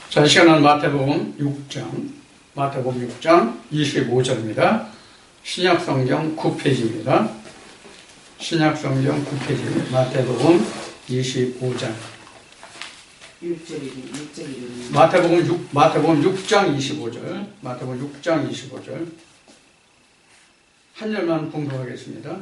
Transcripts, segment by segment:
자, 이 시간은 마태복음 6장 25절입니다. 신약성경 9페이지입니다. 신약성경 9페이지, 마태복음 25장. 6절이죠. 마태복음 6장 25절. 마태복음 6장 25절. 한 절만 봉독하겠습니다.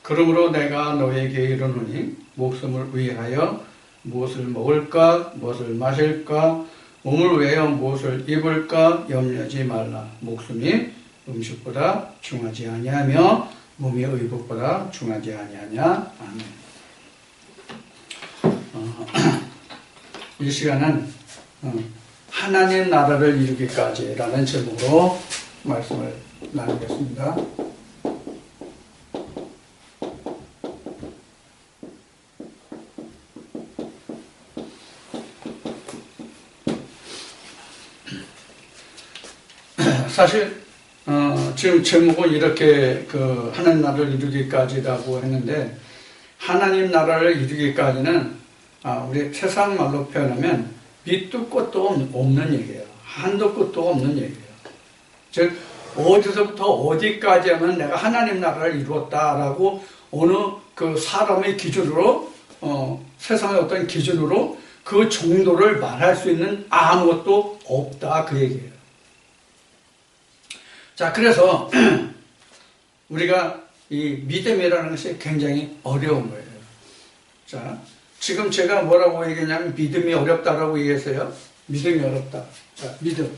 그러므로 내가 너에게 이르노니 목숨을 위하여 무엇을 먹을까, 무엇을 마실까, 몸을 위하여 무엇을 입을까 염려하지 말라. 목숨이 음식보다 중하지 아니하며 몸이 의복보다 중하지 아니하냐. 아멘. 이 시간은 하나님 나라를 이루기까지라는 제목으로 말씀을 나누겠습니다. 사실 지금 제목은 이렇게 하나님 나라를 이루기까지라고 했는데, 하나님 나라를 이루기까지는 우리 세상 말로 표현하면 밑도 끝도 없는 얘기예요. 한도 끝도 없는 얘기예요. 즉 어디서부터 어디까지 하면 내가 하나님 나라를 이루었다라고 어느 그 사람의 기준으로 세상의 어떤 기준으로 그 정도를 말할 수 있는 아무것도 없다, 그 얘기예요. 자, 그래서 우리가 이 믿음이라는 것이 굉장히 어려운 거예요. 자, 지금 제가 뭐라고 얘기했냐면 믿음이 어렵다라고 얘기했어요. 믿음이 어렵다. 자, 믿음.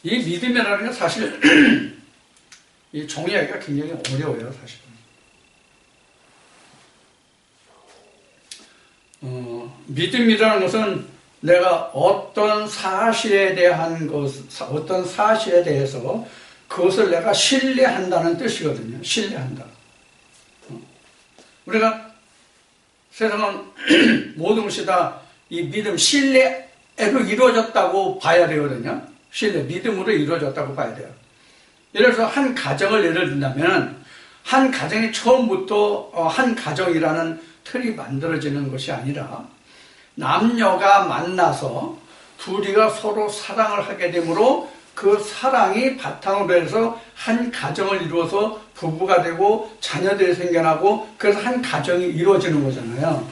이 믿음이라는 게 사실 이 정의하기가 굉장히 어려워요, 사실은. 믿음이라는 것은 내가 어떤 사실에 대해서 그것을 내가 신뢰한다는 뜻이거든요. 신뢰한다. 우리가 세상은 모든 것이 다 이 믿음, 신뢰로 이루어졌다고 봐야 되거든요. 신뢰, 믿음으로 이루어졌다고 봐야 돼요. 예를 들어서 한 가정을 예를 든다면, 한 가정이 처음부터 한 가정이라는 틀이 만들어지는 것이 아니라 남녀가 만나서 둘이가 서로 사랑을 하게 되므로 그 사랑이 바탕으로 해서 한 가정을 이루어서 부부가 되고 자녀들이 생겨나고, 그래서 한 가정이 이루어지는 거잖아요.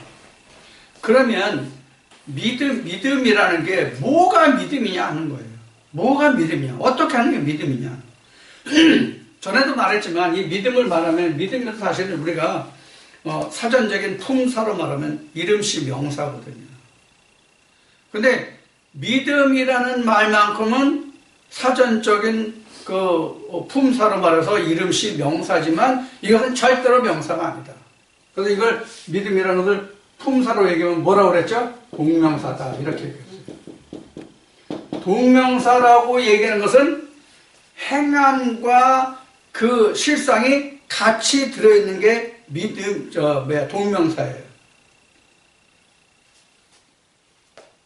그러면 믿음이라는 게 뭐가 믿음이냐 하는 거예요. 뭐가 믿음이냐, 어떻게 하는 게 믿음이냐. 전에도 말했지만 이 믿음을 말하면, 믿음은 사실은 우리가 사전적인 품사로 말하면 이름씨 명사거든요. 근데 믿음이라는 말만큼은 사전적인 그 품사로 말해서 이름씨 명사지만 이것은 절대로 명사가 아니다. 그래서 이걸 믿음이라는 것을 품사로 얘기하면 뭐라고 그랬죠? 동명사다, 이렇게 얘기했어요. 동명사라고 얘기하는 것은 행함과 그 실상이 같이 들어있는 게 동명사예요.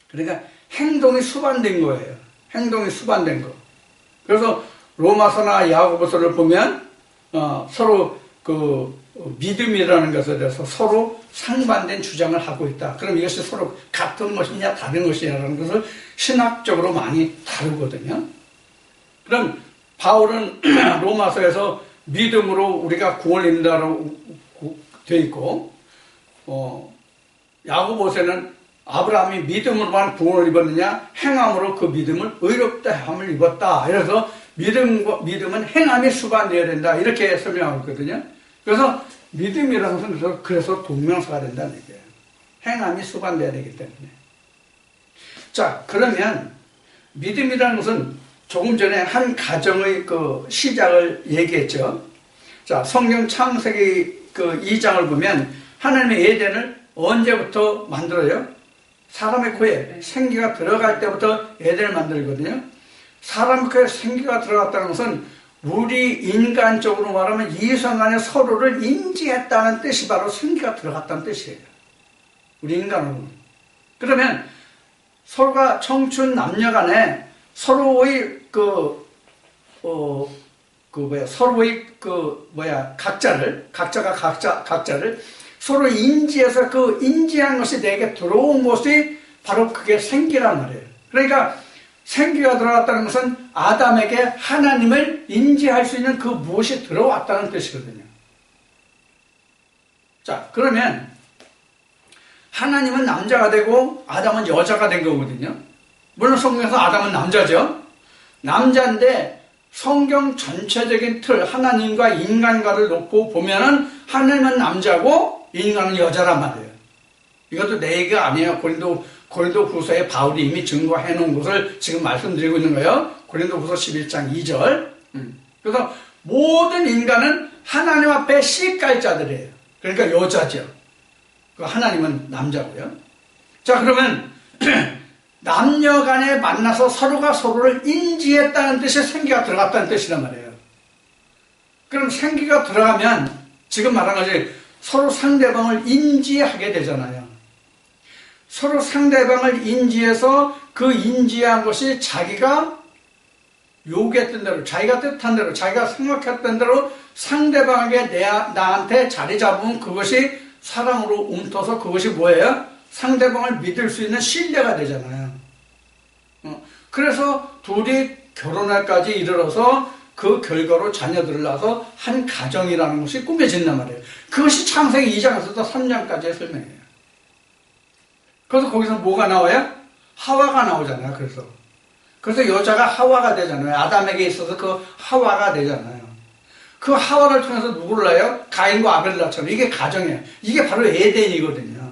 그러니까 행동이 수반된 거예요. 행동이 수반된 거. 그래서 로마서나 야고보서를 보면 서로 그 믿음이라는 것에 대해서 서로 상반된 주장을 하고 있다. 그럼 이것이 서로 같은 것이냐 다른 것이냐라는 것을 신학적으로 많이 다루거든요. 그럼 바울은 로마서에서 믿음으로 우리가 구원을 입는다라고 되어 있고, 야고보서는 아브라함이 믿음으로만 구원을 입었느냐, 행함으로 그 믿음을 의롭다함을 입었다. 이래서 믿음은 행함이 수반되어야 된다, 이렇게 설명하고 있거든요. 그래서 믿음이라는 것은 그래서 동명사가 된다는 얘기예요. 행함이 수반되어야 되기 때문에. 자, 그러면 믿음이라는 것은 조금 전에 한 가정의 그 시작을 얘기했죠. 자, 성경 창세기 그 2장을 보면 하나님의 에덴을 언제부터 만들어요? 사람의 코에 생기가 들어갈 때부터 에덴을 만들거든요. 사람의 코에 생기가 들어갔다는 것은 우리 인간적으로 말하면 이성간에 서로를 인지했다는 뜻이 바로 생기가 들어갔다는 뜻이에요. 우리 인간으로. 그러면 서로가 청춘 남녀간에 서로의 각자를 서로 인지해서 그 인지한 것이 내게 들어온 것이 바로 그게 생기란 말이에요. 그러니까 생기가 들어왔다는 것은 아담에게 하나님을 인지할 수 있는 그 무엇이 들어왔다는 뜻이거든요. 자, 그러면 하나님은 남자가 되고 아담은 여자가 된 거거든요. 물론 성경에서 아담은 남자죠. 남자인데 성경 전체적인 틀, 하나님과 인간과를 놓고 보면은 하나님은 남자고 인간은 여자란 말이에요. 이것도 내 얘기가 아니에요. 고린도 후서에 바울이 이미 증거해 놓은 것을 지금 말씀드리고 있는 거예요. 고린도 후서 11장 2절. 그래서 모든 인간은 하나님 앞에 시깔자들이에요. 그러니까 여자죠. 하나님은 남자고요. 자, 그러면 남녀 간에 만나서 서로가 서로를 인지했다는 뜻이 생기가 들어갔다는 뜻이란 말이에요. 그럼 생기가 들어가면 지금 말한 것이 서로 상대방을 인지하게 되잖아요. 서로 상대방을 인지해서 그 인지한 것이 자기가 요구했던 대로, 자기가 뜻한 대로, 자기가 생각했던 대로 상대방에게 나한테 자리 잡으면 그것이 사랑으로 움터서 그것이 뭐예요? 상대방을 믿을 수 있는 신뢰가 되잖아요. 그래서 둘이 결혼할까지 이르러서 그 결과로 자녀들을 낳아서 한 가정이라는 것이 꾸며진단 말이에요. 그것이 창세기 2장에서부터 3장까지의 설명이에요. 그래서 거기서 뭐가 나와요? 하와가 나오잖아요. 그래서 여자가 하와가 되잖아요. 아담에게 있어서 그 하와가 되잖아요. 그 하와를 통해서 누구를 낳아요? 가인과 아벨을 낳잖아요. 이게 가정이에요. 이게 바로 에덴이거든요.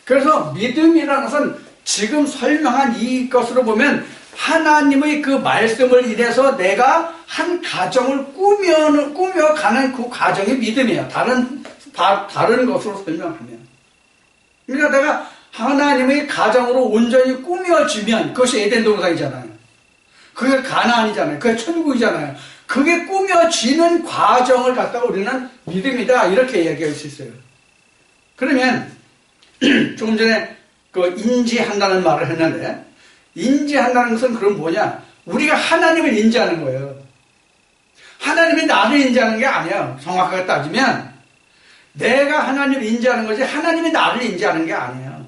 그래서 믿음이라는 것은 지금 설명한 이것으로 보면 하나님의 그 말씀을 인해서 내가 한 가정을 꾸며가는 그 과정이 믿음이에요. 다른 것으로 설명하면. 그러니까 내가 하나님의 가정으로 온전히 꾸며지면 그것이 에덴 동산이잖아요. 그게 가나안이잖아요. 그게 천국이잖아요. 그게 꾸며지는 과정을 갖다가 우리는 믿음이다 이렇게 얘기할 수 있어요. 그러면 조금 전에 그 인지한다는 말을 했는데 인지한다는 것은 그럼 뭐냐? 우리가 하나님을 인지하는 거예요. 하나님이 나를 인지하는 게 아니에요. 정확하게 따지면 내가 하나님을 인지하는 거지 하나님이 나를 인지하는 게 아니에요.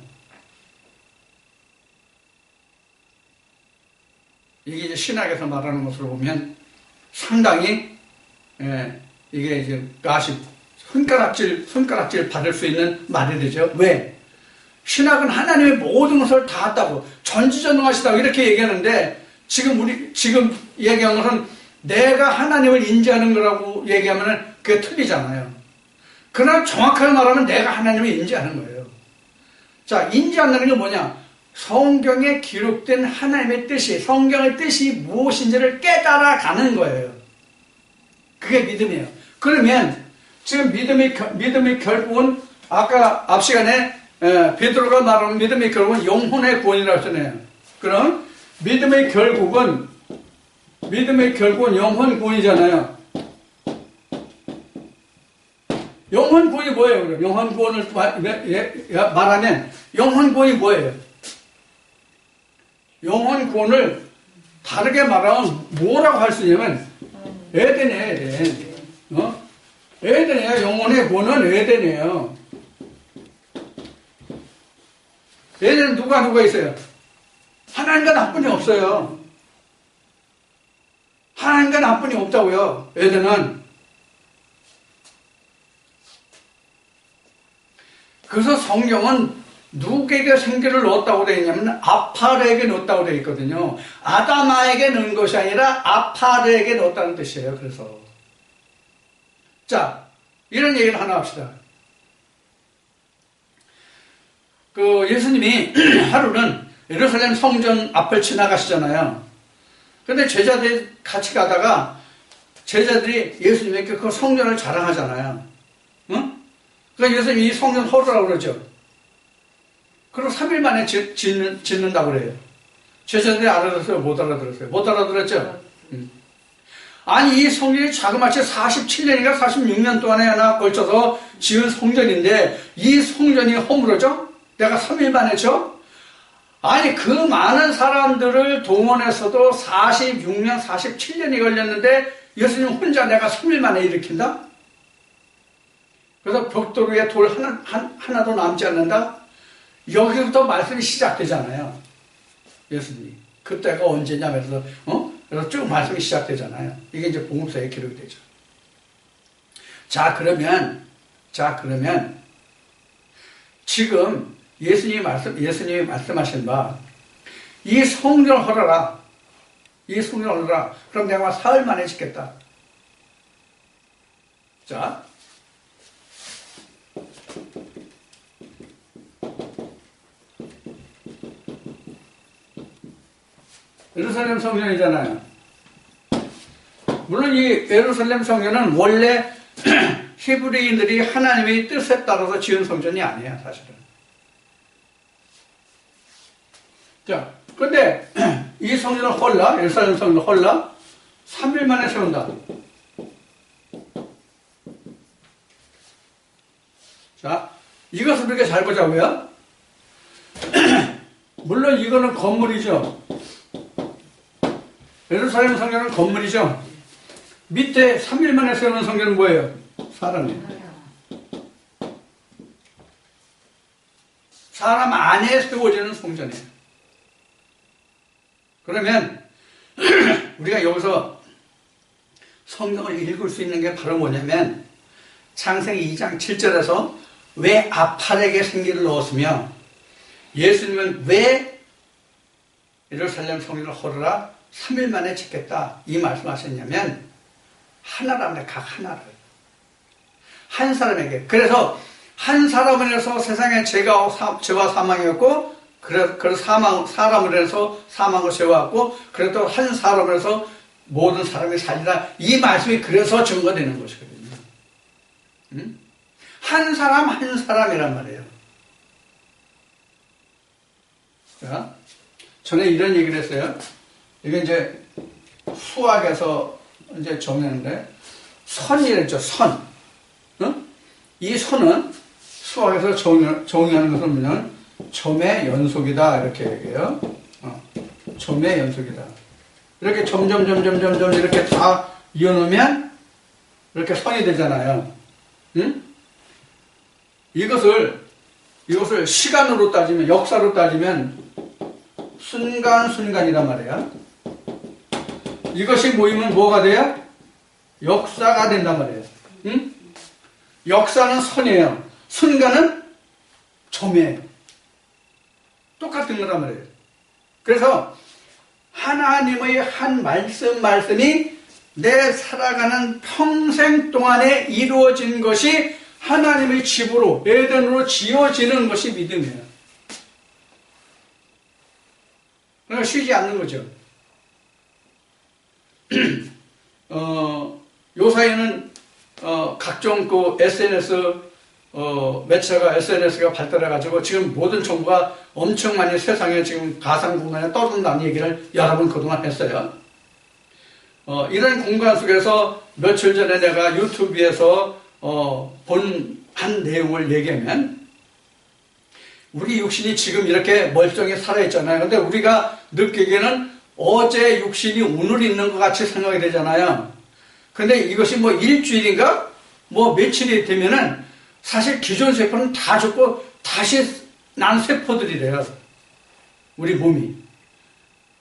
이게 이제 신학에서 말하는 것으로 보면 상당히 이게 이제 손가락질 받을 수 있는 말이 되죠. 왜? 신학은 하나님의 모든 것을 다 했다고 전지전능하시다고 이렇게 얘기하는데 지금 얘기한 것은 내가 하나님을 인지하는 거라고 얘기하면 그게 틀리잖아요. 그러나 정확하게 말하면 내가 하나님을 인지하는 거예요. 자, 인지한다는 게 뭐냐? 성경에 기록된 하나님의 뜻이, 성경의 뜻이 무엇인지를 깨달아가는 거예요. 그게 믿음이에요. 그러면 지금 믿음의 결국은 아까 앞 시간에 베드로가 말하는 믿음의 결국은 영혼의 구원이라고 했잖아요. 그럼 믿음의 결국은 영혼 구원이잖아요. 영혼 구원이 뭐예요? 그럼 영혼 구원을 말하면 영혼 구원이 뭐예요? 영혼 구원을 다르게 말하면 뭐라고 할 수 있냐면 에덴이에요, 에덴. 에덴이에요. 영혼의 구원은 에덴이에요. 에덴은 누가 있어요? 하나님과 나뿐이 없어요. 하나님과 나뿐이 없다고요. 에덴은. 그래서 성경은 누구에게 생기를 넣었다고 되어 있냐면 아파르에게 넣었다고 되어 있거든요. 아담아에게 넣은 것이 아니라 아파르에게 넣었다는 뜻이에요. 그래서 자, 이런 얘기를 하나 합시다. 그 예수님이 하루는 예루살렘 성전 앞을 지나가시잖아요. 근데 제자들이 같이 가다가 제자들이 예수님에게 그 성전을 자랑하잖아요. 응? 그러니까 예수님이 이 성전 허루라고 그러죠. 그리고 3일 만에 짓는다고 그래요. 제자들이 알아들었어요? 못 알아들었어요? 못 알아들었죠? 아니, 이 성전이 자그마치 47년인가 46년 동안에나 걸쳐서 지은 성전인데 이 성전이 허물어져? 내가 3일 만에 져? 아니, 그 많은 사람들을 동원해서도 46년, 47년이 걸렸는데 예수님 혼자 내가 3일 만에 일으킨다? 그래서 벽돌 위에 돌 하나도 남지 않는다? 여기서부터 말씀이 시작되잖아요. 예수님이. 그때가 언제냐, 그래서, 그래서 쭉 말씀이 시작되잖아요. 이게 이제 복음서에 기록이 되죠. 자, 그러면, 지금 예수님이 말씀하신 바, 이 성전을 헐어라. 이 성전을 헐어라. 그럼 내가 사흘 만에 짓겠다. 자. 예루살렘 성전이잖아요. 물론 이 예루살렘 성전은 원래 히브리인들이 하나님의 뜻에 따라서 지은 성전이 아니에요, 사실은. 자, 근데 이 성전을 헐라, 예루살렘 성전을 헐라, 3일 만에 세운다. 자, 이것을 우리가 잘 보자고요. 물론 이거는 건물이죠. 예루살렘 성전은 건물이죠. 밑에 3일 만에 세우는 성전은 뭐예요? 사람이에요. 사람 안에 세워지는 성전이에요. 그러면 우리가 여기서 성경을 읽을 수 있는 게 바로 뭐냐면 창세기 2장 7절에서 왜 아팔에게 생기를 넣었으며 예수님은 왜 예루살렘 성전을 헐어라 3일 만에 짓겠다 이 말씀하셨냐면 하나라면 각 하나를 한 사람에게 그래서 한 사람을 해서 세상에 죄와 사망이었고 그래서 사람을 해서 사망을 죄왔고 그래도 한 사람을 해서 모든 사람이 살리라 이 말씀이 그래서 증거되는 것이거든요. 응? 한 사람이란 말이에요. 자, 전에 이런 얘기를 했어요. 이게 이제 수학에서 이제 정했는데 선이랬죠. 선. 응? 이 선은 수학에서 정의하는 것은 뭐냐면 점의 연속이다 이렇게 얘기해요. 점의 연속이다. 이렇게 점점 이렇게 다 이어놓으면 이렇게 선이 되잖아요. 응? 이것을 시간으로 따지면 역사로 따지면 순간이란 말이야. 이것이 모이면 뭐가 돼요? 역사가 된단 말이에요. 응? 역사는 선이에요. 순간은 점이에요. 똑같은 거란 말이에요. 그래서 하나님의 한 말씀이 내 살아가는 평생 동안에 이루어진 것이 하나님의 집으로 에덴으로 지어지는 것이 믿음이에요. 그러니까 쉬지 않는 거죠. 요사이는 각종 그 SNS 매체가 SNS가 발달해가지고 지금 모든 정보가 엄청 많이 세상에 지금 가상 공간에 떠든다는 얘기를 여러 번 그동안 했어요. 이런 공간 속에서 며칠 전에 내가 유튜브에서 본 한 내용을 얘기하면 우리 육신이 지금 이렇게 멀쩡히 살아있잖아요. 근데 우리가 느끼기에는 어제 육신이 오늘 있는 것 같이 생각이 되잖아요. 근데 이것이 뭐 일주일인가? 뭐 며칠이 되면은 사실 기존 세포는 다 죽고 다시 난 세포들이래요. 우리 몸이.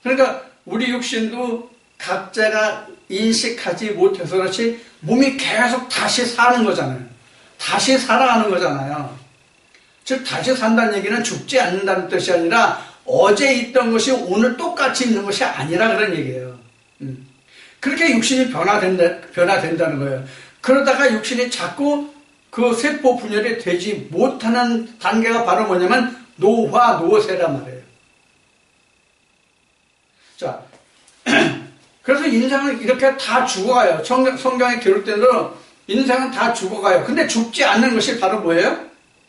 그러니까 우리 육신도 각자가 인식하지 못해서 그렇지 몸이 계속 다시 사는 거잖아요. 다시 살아가는 거잖아요. 즉 다시 산다는 얘기는 죽지 않는다는 뜻이 아니라 어제 있던 것이 오늘 똑같이 있는 것이 아니라 그런 얘기예요. 그렇게 육신이 변화된다는 거예요. 그러다가 육신이 자꾸 그 세포 분열이 되지 못하는 단계가 바로 뭐냐면 노화노쇠란 말이에요. 자, 그래서 인생은 이렇게 다 죽어가요. 성경에 기록된 대로 인생은 다 죽어가요. 근데 죽지 않는 것이 바로 뭐예요?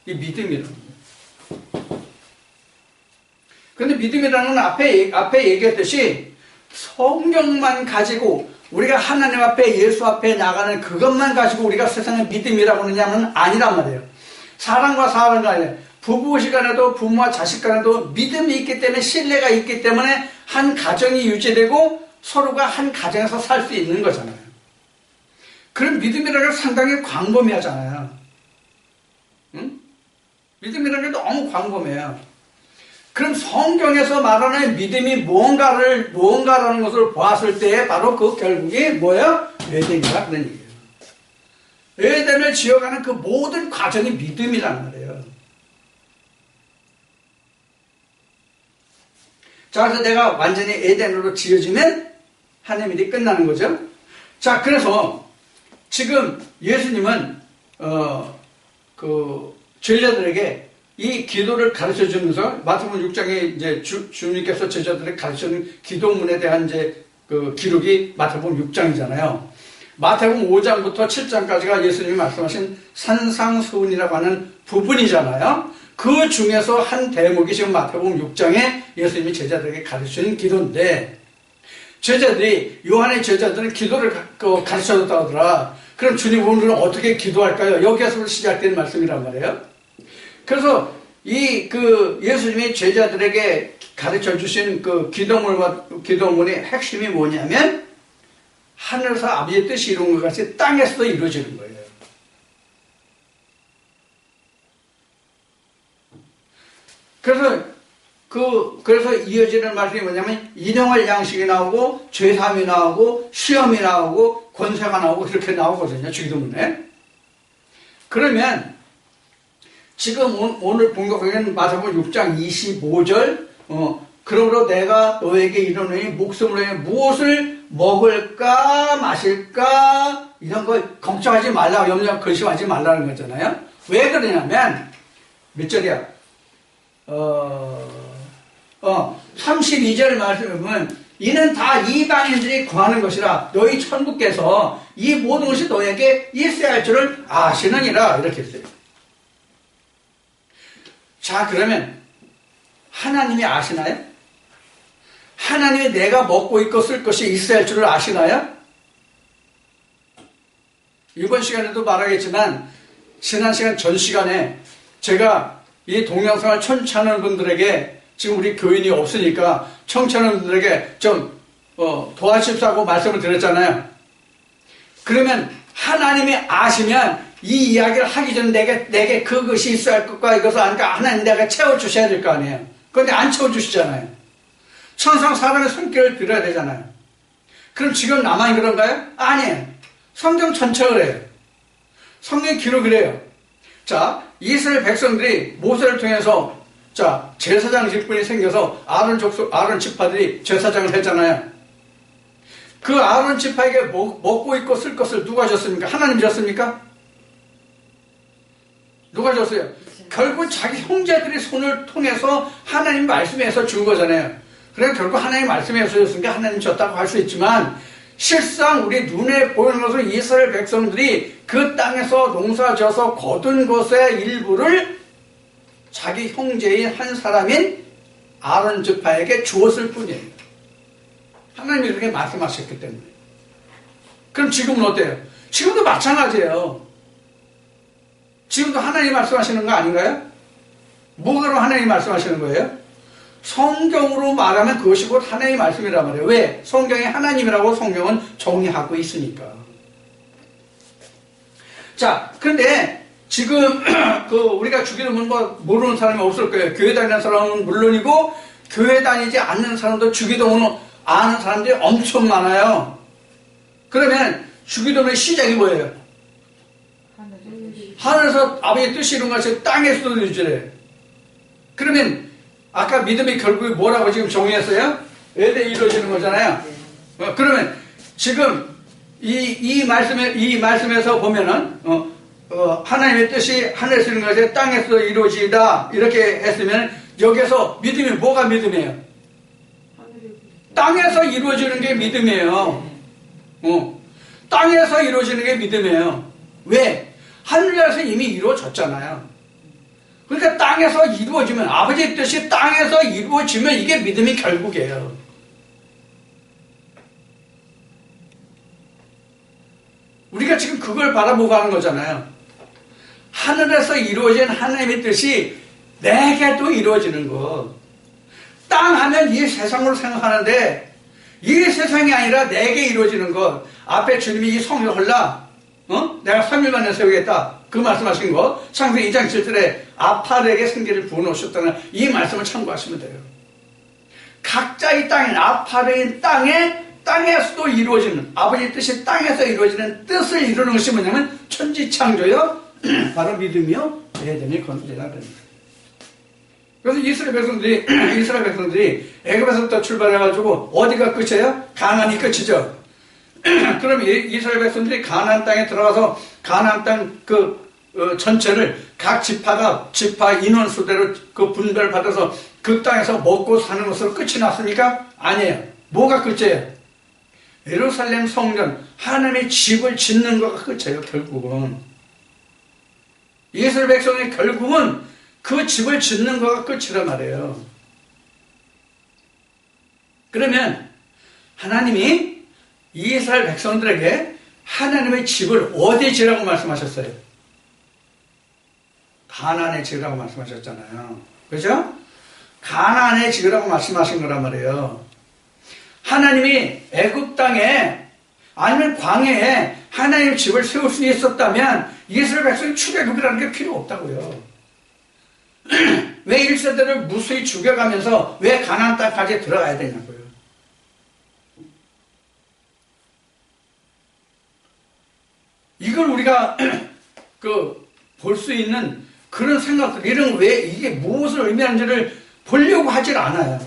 이 믿음이라는 거예요. 근데 믿음이라는 건 앞에 얘기했듯이 성경만 가지고 우리가 하나님 앞에 예수 앞에 나가는 그것만 가지고 우리가 세상의 믿음이라고 하느냐면 아니란 말이에요. 사람과 사람 간에 부부시간에도 부모와 자식 간에도 믿음이 있기 때문에 신뢰가 있기 때문에 한 가정이 유지되고 서로가 한 가정에서 살 수 있는 거잖아요. 그런 믿음이라는 건 상당히 광범위하잖아요. 믿음이라는 게 너무 광범해요. 그럼 성경에서 말하는 믿음이 무언가라는 것을 보았을 때 바로 그 결국이 뭐예요? 에덴이라 그런 얘기예요. 에덴을 지어가는 그 모든 과정이 믿음이란 말이에요. 자, 그래서 내가 완전히 에덴으로 지어지면 하나님 일이 끝나는 거죠. 자, 그래서 지금 예수님은 그 제자들에게 이 기도를 가르쳐 주면서 마태복음 6장에 이제 주님께서 제자들에게 가르치는 기도문에 대한 이제 그 기록이 마태복음 6장이잖아요. 마태복음 5장부터 7장까지가 예수님이 말씀하신 산상수훈이라고 하는 부분이잖아요. 그 중에서 한 대목이 지금 마태복음 6장에 예수님이 제자들에게 가르치는 기도인데, 요한의 제자들은 기도를 가르쳐줬다고 하더라. 그럼 주님 오늘은 어떻게 기도할까요? 여기에서 시작되는 말씀이란 말이에요. 그래서 예수님이 제자들에게 가르쳐 주신 그 기도문의 핵심이 뭐냐면, 하늘에서 아버지의 뜻이 이룬 것 같이 땅에서도 이루어지는 거예요. 그래서 이어지는 말씀이 뭐냐면, 인용할 양식이 나오고, 죄사함이 나오고, 시험이 나오고, 권세가 나오고, 그렇게 나오거든요, 기도문에. 그러면, 지금 오늘 본 거 보면 마태복음 6장 25절, 그러므로 내가 너에게 이르노니 목숨을 위해 무엇을 먹을까 마실까 이런 거 걱정하지 말라, 염려 근심하지 말라는 거잖아요. 왜 그러냐면 몇 절이야? 32절 말씀은 이는 다 이방인들이 구하는 것이라 너희 천국께서 이 모든 것이 너에게 있어야 할 줄을 아시느니라 이렇게 했어요. 자, 그러면 하나님이 아시나요? 하나님이 내가 먹고 있고 쓸 것이 있어야 할 줄을 아시나요? 이번 시간에도 말하겠지만 지난 시간 전 시간에 제가 이 동영상을 청취하는 분들에게 지금 우리 교인이 없으니까 청취하는 분들에게 좀 도와주십사고 말씀을 드렸잖아요. 그러면 하나님이 아시면 이 이야기를 하기 전에 내게 그것이 있어야 할 것과 이것을 아니까 하나님 내가 채워주셔야 될 거 아니에요. 그런데 안 채워주시잖아요. 천상 사람의 손길을 빌어야 되잖아요. 그럼 지금 나만 그런가요? 아니에요. 성경 전체가 그래요. 성경 기록이 그래요. 자, 이스라엘 백성들이 모세를 통해서 자, 제사장 직분이 생겨서 아론 지파들이 제사장을 했잖아요. 그 아론 지파에게 먹고 있고 쓸 것을 누가 줬습니까? 하나님 줬습니까? 누가 줬어요? 결국 자기 형제들의 손을 통해서 하나님 말씀에서 준 거잖아요. 그래서 결국 하나님 말씀에서 줬으니까 하나님 줬다고 할 수 있지만 실상 우리 눈에 보이는 것은 이스라엘 백성들이 그 땅에서 농사져서 거둔 것의 일부를 자기 형제인 한 사람인 아론 지파에게 주었을 뿐이에요. 하나님이 그렇게 말씀하셨기 때문에. 그럼 지금은 어때요? 지금도 마찬가지예요. 지금도 하나님이 말씀하시는 거 아닌가요? 뭐가로 하나님이 말씀하시는 거예요? 성경으로 말하면 그것이 곧 하나님의 말씀이란 말이에요. 왜? 성경이 하나님이라고 성경은 정의하고 있으니까. 자, 그런데 지금 우리가 주기도문 모르는 사람이 없을 거예요. 교회 다니는 사람은 물론이고 교회 다니지 않는 사람도 주기도문을 아는 사람들이 엄청 많아요. 그러면 주기도문의 시작이 뭐예요? 하늘에서 아버지의 뜻이 이룬 것이 땅에서도 이루어지래. 그러면 아까 믿음의 결국이 뭐라고 지금 정의했어요? 에덴이 이루어지는 거잖아요. 그러면 지금 이 말씀에서 보면은 하나님의 뜻이 하늘에서 이루어진 것이 땅에서 이루어지다 이렇게 했으면 여기서 믿음이 뭐가 믿음이에요? 땅에서 이루어지는 게 믿음이에요. 땅에서 이루어지는 게 믿음이에요. 왜? 하늘에서 이미 이루어졌잖아요. 그러니까 땅에서 이루어지면 아버지의 뜻이 땅에서 이루어지면 이게 믿음이 결국이에요. 우리가 지금 그걸 바라보고 하는 거잖아요. 하늘에서 이루어진 하나님의 뜻이 내게도 이루어지는 것. 땅 하면 이 세상으로 생각하는데 이 세상이 아니라 내게 이루어지는 것. 앞에 주님이 이 성을 헐라 내가 3일 만에 세우겠다. 그 말씀하신 거 창세기 2장 7절에 아팔에게 생기를 부어놓으셨다는 이 말씀을 참고하시면 돼요. 각자의 땅인 아팔의 땅에서도 이루어지는 아버지의 뜻이 땅에서 이루어지는 뜻을 이루는 것이 뭐냐면 천지창조요 바로 믿음이요 에덴의 건설이라 그럽니다. 그래서 이스라엘 백성들이 애굽에서부터 출발해가지고 어디가 끝이에요? 가나안이 끝이죠. 그럼 이스라엘 백성들이 가나안 땅에 들어가서 가나안 땅 전체를 각 지파 인원수대로 그 분배를 받아서 그 땅에서 먹고 사는 것으로 끝이 났습니까? 아니에요. 뭐가 끝이에요? 예루살렘 성전 하나님의 집을 짓는 거가 끝이에요. 결국은 이스라엘 백성의 결국은 그 집을 짓는 거가 끝이란 말이에요. 그러면 하나님이 이스라엘 백성들에게 하나님의 집을 어디에 지으라고 말씀하셨어요? 가나안에 지으라고 말씀하셨잖아요. 그죠? 가나안에 지으라고 말씀하신 거란 말이에요. 하나님이 애굽 땅에 아니면 광야에 하나님의 집을 세울 수 있었다면 이스라엘 백성이 출애굽이라는 게 필요 없다고요. 왜 1세대를 무수히 죽여가면서 왜 가나안 땅까지 들어가야 되냐고요. 이걸 우리가 볼 수 있는 그런 생각들, 이런 왜 이게 무엇을 의미하는지를 보려고 하질 않아요.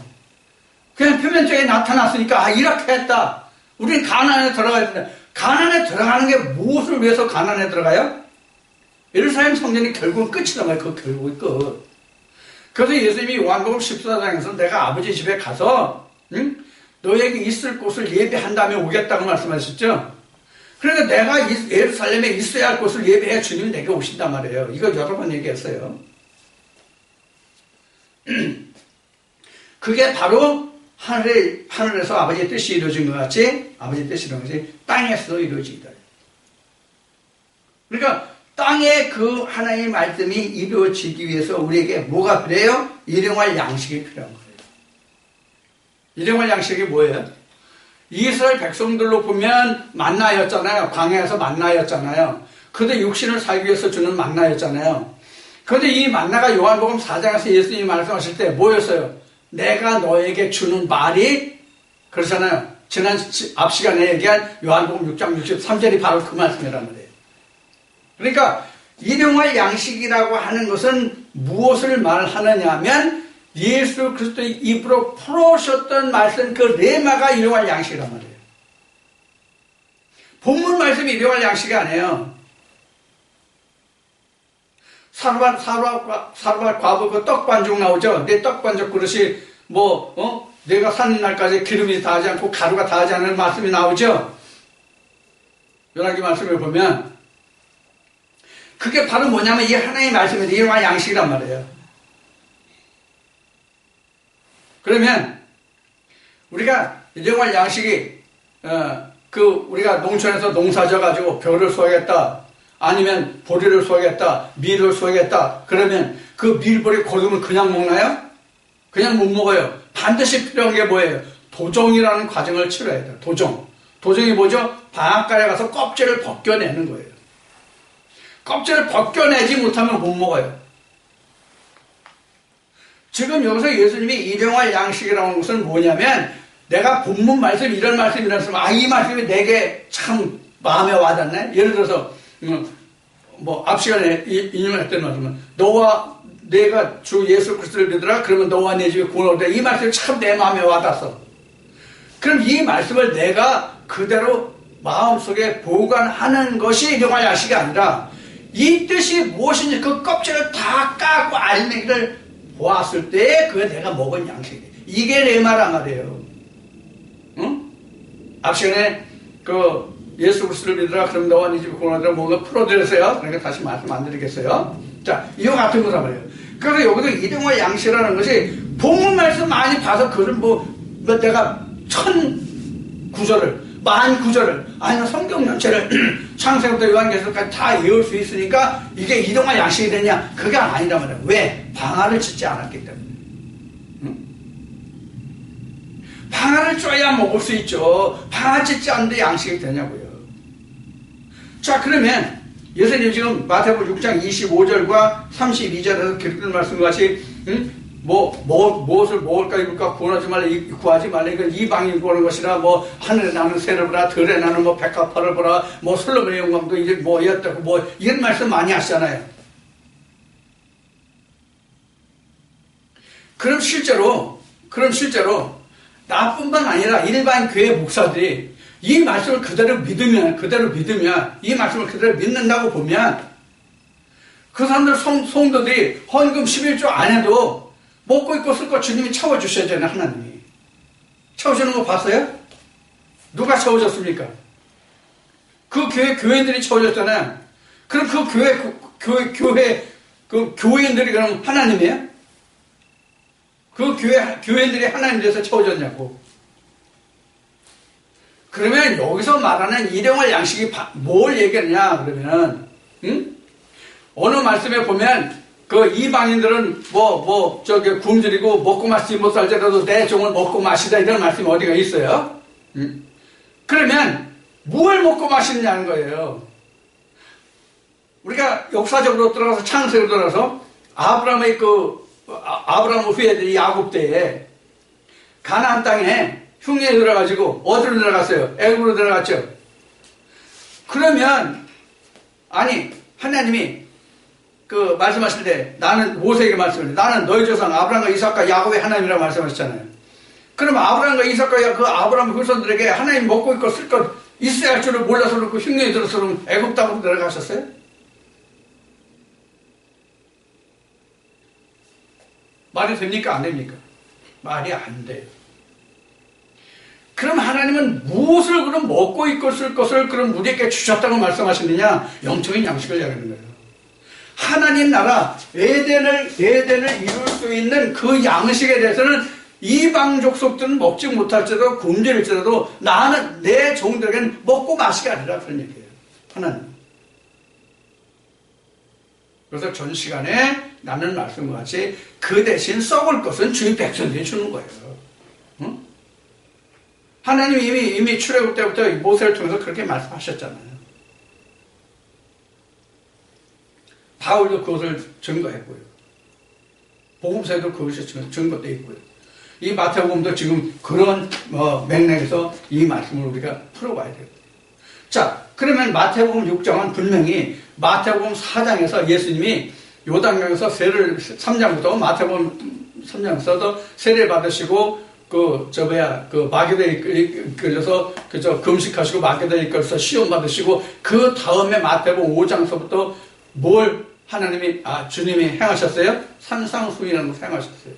그냥 표면적에 나타났으니까 이렇게 했다. 우리는 가나안에 들어가야 된다. 가나안에 들어가는 게 무엇을 위해서 가나안에 들어가요? 예루살렘 성전이 결국은 끝이란 말이에요. 그 결국은 끝. 그래서 예수님이 요한복음 14장에서 내가 아버지 집에 가서 너에게 있을 곳을 예비한 다음에 오겠다고 말씀하셨죠. 그러니까 내가 예루살렘에 있어야 할 곳을 예배해 주님이 내게 오신단 말이에요. 이거 여러 번 얘기했어요. 그게 바로 하늘에서 아버지의 뜻이 이루어진 것 같이 아버지의 뜻이 이루어진 것이 땅에서도 이루어지다. 그러니까 땅에 그 하나님의 말씀이 이루어지기 위해서 우리에게 뭐가 필요해요? 일용할 양식이 필요한 거예요. 일용할 양식이 뭐예요? 이스라엘 백성들로 보면 만나였잖아요. 광야에서 만나였잖아요. 그런데 육신을 살기 위해서 주는 만나였잖아요. 그런데 이 만나가 요한복음 4장에서 예수님이 말씀하실 때 뭐였어요? 내가 너에게 주는 말이 그렇잖아요. 지난 앞 시간에 얘기한 요한복음 6장 63절이 바로 그 말씀이란 말이에요. 그러니까 일용할 양식이라고 하는 것은 무엇을 말하느냐 하면 예수 그리스도의 입으로 풀어오셨던 말씀 그 레마가 일용할 양식이란 말이에요. 본문 말씀이 일용할 양식이 아니에요. 사르밧 과부 그 떡반죽 나오죠. 내 떡반죽 그릇이 내가 사는 날까지 기름이 다하지 않고 가루가 다하지 않는 말씀이 나오죠. 열왕기 말씀을 보면 그게 바로 뭐냐면 이 하나님의 말씀이 일용할 양식이란 말이에요. 그러면 우리가 일용할 양식이 우리가 농촌에서 농사 져가지고 벼를 쏘겠다 아니면 보리를 쏘겠다 밀을 쏘겠다 그러면 그 밀보리 고름을 그냥 먹나요? 그냥 못 먹어요. 반드시 필요한 게 뭐예요? 도종이라는 과정을 치러야 돼요. 도종이 뭐죠? 방앗간에 가서 껍질을 벗겨내는 거예요. 껍질을 벗겨내지 못하면 못 먹어요. 지금 여기서 예수님이 일용할 양식이라는 것은 뭐냐면 내가 본문 말씀 이런 말씀이라서 이 말씀이 내게 참 마음에 와닿네. 예를 들어서 앞 시간에 인용했던 말씀은 내가 주 예수 그리스도를 믿으라 그러면 너와 내 집에 구원 얻으라. 이 말씀이 참 내 마음에 와닿았어. 그럼 이 말씀을 내가 그대로 마음속에 보관하는 것이 일용할 양식이 아니라 이 뜻이 무엇인지 그 껍질을 다 까고 알맹이를 보았을 때 그게 내가 먹은 양식이에요. 이게 내 말란 말이에요. 응? 앞 시간에 예수 그리스도를 믿으라 그럼 너와 네 집에 구원 얻으라 뭔가 풀어드렸어요. 그러니까 다시 말씀 안 드리겠어요. 자, 이거 같은 거란 말이에요. 그래서 여기서 일용할 양식이라는 것이 본문 말씀 많이 봐서 그걸 내가 1000구절을 10,000구절을 아니면 성경 전체를 창세부터 요한계시록까지 다 외울 수 있으니까 이게 일용할 양식이 되냐? 그게 아니란 말이에요. 왜? 방아를 짓지 않았기 때문에. 응? 방아를 쪄야 먹을 수 있죠. 방아 짓지 않는데 양식이 되냐고요. 자, 그러면 예수님 지금 마태복음 6장 25절과 32절에서 기록된 말씀과 같이 무엇을 먹을까 입을까 구하지 말라 이건 이방인 구하는 것이라 하늘에 나는 새를 보라 들에 나는 백합화를 보라 솔로몬의 영광도 이제 이었다고 이런 말씀 많이 하시잖아요. 그럼 실제로 나뿐만 아니라 일반 교회 목사들이 이 말씀을 그대로 믿으면 이 말씀을 그대로 믿는다고 보면 그 사람들 성도들이 헌금 11조 안 해도 먹고 입고 쓸 거 주님이 채워주셔야잖아요. 하나님이 채워주는 거 봤어요? 누가 채워줬습니까? 그 교회인들이 채워줬잖아요. 그럼 그 교회인들이 그럼 하나님이에요? 그 교회인들이 하나님 돼서 채워줬냐고. 그러면 여기서 말하는 일용할 양식이 뭘 얘기하느냐 그러면 어느 말씀에 보면 그 이방인들은 굶주리고 먹고 마시지 못할지라도 내 종을 먹고 마시다 이런 말씀이 어디가 있어요? 그러면 뭘 먹고 마시느냐는 거예요. 우리가 역사적으로 들어가서 창세기로 들어가서 아브라함 후에 야곱 때에 가나안 땅에 흉년이 들어가지고 어디로 들어갔어요? 애굽으로 들어갔죠. 그러면 하나님이 말씀하실 때 나는 모세에게 말씀을 나는 너희 조상 아브라함과 이삭과 야곱의 하나님이라고 말씀하셨잖아요. 그럼 아브라함과 이삭과 그 아브라함 후손들에게 하나님 먹고 있고 쓸 것 있어야 할 줄을 몰라서 그렇고 흉년이 들어서 그럼 애굽 땅으로 들어가셨어요? 말이 됩니까? 안 됩니까? 말이 안 돼요. 그럼 하나님은 무엇을 그럼 먹고 입고 쓸 것을 그럼 우리에게 주셨다고 말씀하시느냐? 영적인 양식을 이야기하는 거예요. 하나님 나라 에덴을 이룰 수 있는 그 양식에 대해서는 이방 족속들은 먹지 못할지라도 굶주릴지라도 나는 내 종들에게는 먹고 마시게 하리라 그런 얘기예요. 하나님. 그래서 전 시간에 나는 말씀과 같이 그 대신 썩을 것은 주의 백성들이 주는 거예요. 응? 하나님이 이미 출애굽 때부터 모세를 통해서 그렇게 말씀하셨잖아요. 바울도 그것을 증거했고요. 복음서에도 그것이 증거되어 있고요. 이 마태복음도 지금 그런 맥락에서 이 말씀을 우리가 풀어봐야 돼요. 자, 그러면 마태복음 6장은 분명히 마태복음 4장에서 예수님이 요단강에서 3장부터 마태복음 3장에서도 세례 받으시고 마게도에 이끌려서 금식하시고 마게도에 이끌려서 시험 받으시고 그 다음에 마태복음 5장서부터 뭘 주님이 행하셨어요? 산상수훈이라는 것을 행하셨어요.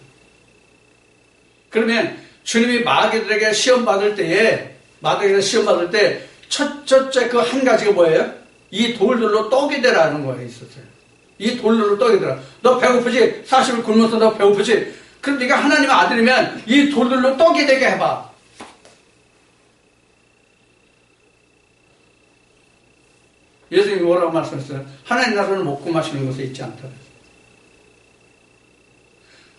그러면 주님이 마귀들에게 시험 받을 때 첫째 그 한 가지가 뭐예요? 이 돌들로 떡이 되라는 거에 있었어요. 이 돌들로 떡이 되라. 너 배고프지? 40일 굶어서 너 배고프지? 그럼 네가 하나님의 아들이면 이 돌들로 떡이 되게 해봐. 예수님이 뭐라고 말씀하셨어요? 하나님 나라를 먹고 마시는 것에 있지 않다.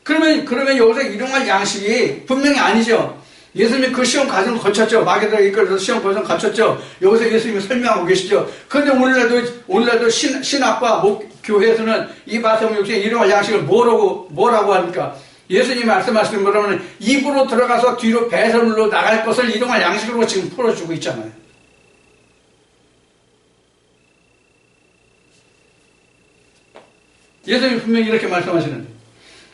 그러면 여기서 일용할 양식이 분명히 아니죠. 예수님이 그 시험 과정을 거쳤죠. 마귀들에게 이끌어서 시험 과정을 거쳤죠. 여기서 예수님이 설명하고 계시죠. 그런데 오늘날도 신학과 교회에서는 이 마태복음 6장에 일용할 양식을 뭐라고 합니까? 예수님이 말씀하시는 거라면 입으로 들어가서 뒤로 배설물로 나갈 것을 일용할 양식으로 지금 풀어주고 있잖아요. 예수님이 분명히 이렇게 말씀하시는데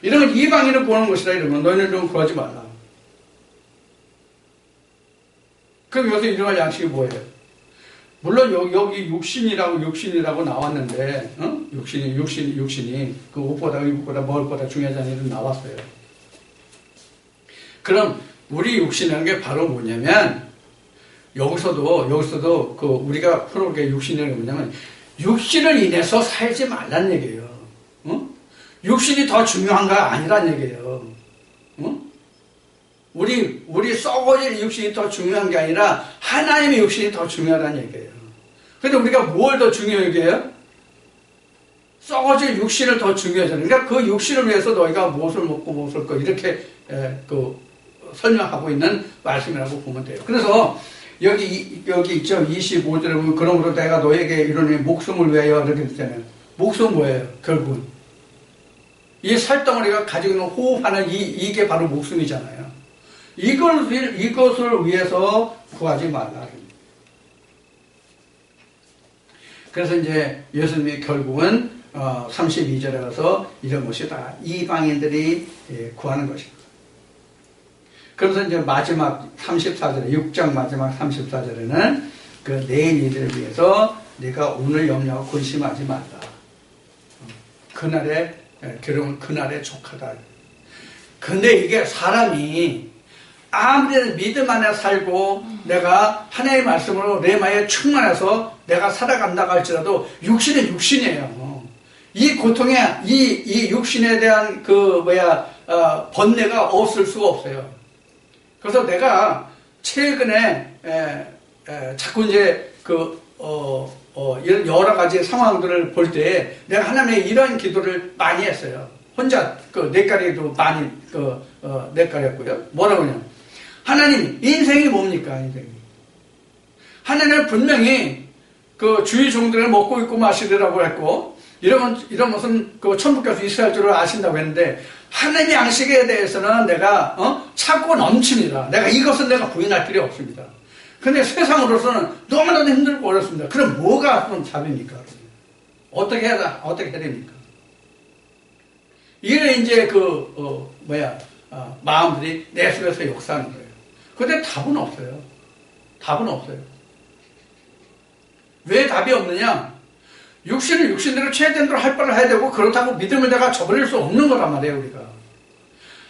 이런 건 이방인을 구하는 것이다. 이러면 너희는 좀 그러지 말라. 그럼 여기서 일용할 양식이 뭐예요? 물론 여기 육신이라고 나왔는데 육신이 그 옷보다 의복보다 먹을 보다 중요하다는 일은 나왔어요. 그럼 우리 육신이라는 게 바로 뭐냐면 여기서도 그 우리가 풀어볼 육신이라는 게 뭐냐면 육신을 인해서 살지 말란 얘기예요. 육신이 더 중요한가 아니란 얘기예요. 우리 썩어질 육신이 더 중요한 게 아니라 하나님의 육신이 더 중요하다는 얘기예요. 근데 우리가 뭘 더 중요하게 해요? 썩어질 육신을 더 중요하잖아요. 그러니까 그 육신을 위해서 너희가 무엇을 먹고 무엇을 거 이렇게 설명하고 있는 말씀이라고 보면 돼요. 그래서 여기 있죠. 25절에 보면, 그러므로 내가 너에게 이르노니 목숨을 위하여 이렇게 되잖아요. 목숨 뭐예요? 결국은. 이 살덩어리가 가지고 있는 호흡하는 이게 바로 목숨이잖아요. 이것을 위해서 구하지 말라. 그래서 이제 예수님이 결국은 32절에 가서 이런 것이다. 이방인들이 구하는 것이다. 그래서 이제 마지막 34절에 6장 마지막 34절에는 그 내일 일을 위해서 네가 오늘 염려하고 근심하지 말라. 그날의 괴로움은 그날의 족하다. 근데 이게 사람이 아무리 믿음 안에 살고 내가 하나님의 말씀으로 레마에 충만해서 내가 살아간다고 할지라도 육신은 육신이에요. 이 고통에 이 육신에 대한 번뇌가 없을 수가 없어요. 그래서 내가 최근에 자꾸 이제 이런 여러 가지 상황들을 볼 때 내가 하나님의 이런 기도를 많이 했어요. 혼자 냇가리도 많이 냇가리였고요. 뭐라고 하냐면 하나님, 인생이 뭡니까? 인생이. 하나님은 분명히 주의 종들을 먹고 있고 마시리라고 했고 이런 것은 천국 가서 이스라엘 줄을 아신다고 했는데 하나님의 양식에 대해서는 내가 찾고 넘칩니다. 이것은 내가 부인할 필요 없습니다. 근데 세상으로서는 너무나도 힘들고 어렵습니다. 그럼 뭐가 그럼 답입니까? 어떻게 해야 됩니까? 이게 이제 마음들이 내 속에서 역사하는 거예요. 근데 답은 없어요. 답은 없어요. 왜 답이 없느냐? 육신은 육신대로 최대한 대로 할 바를 해야 되고 그렇다고 믿음을 내가 저버릴 수 없는 거란 말이에요. 우리가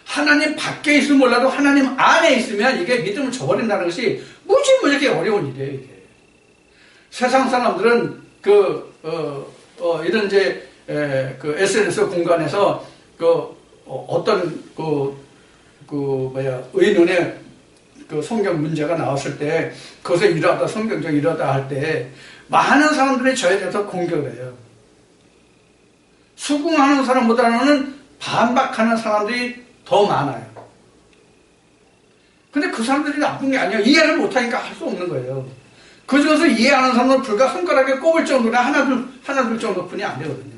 하나님 밖에 있으면 몰라도 하나님 안에 있으면 이게 믿음을 저버린다는 것이 무지 이렇게 어려운 일이에요. 이게. 세상 사람들은 이런 이제 SNS 공간에서 어떤 의논의 성경 문제가 나왔을 때 그것을 이러다 성경적 이러다 할 때 많은 사람들이 저에 대해서 공격을 해요. 수긍하는 사람보다는 반박하는 사람들이 더 많아요. 근데 그 사람들이 나쁜 게 아니에요. 이해를 못하니까 할 수 없는 거예요. 그 중에서 이해하는 사람은 불과 손가락에 꼽을 정도나 하나 둘 정도뿐이 안 되거든요.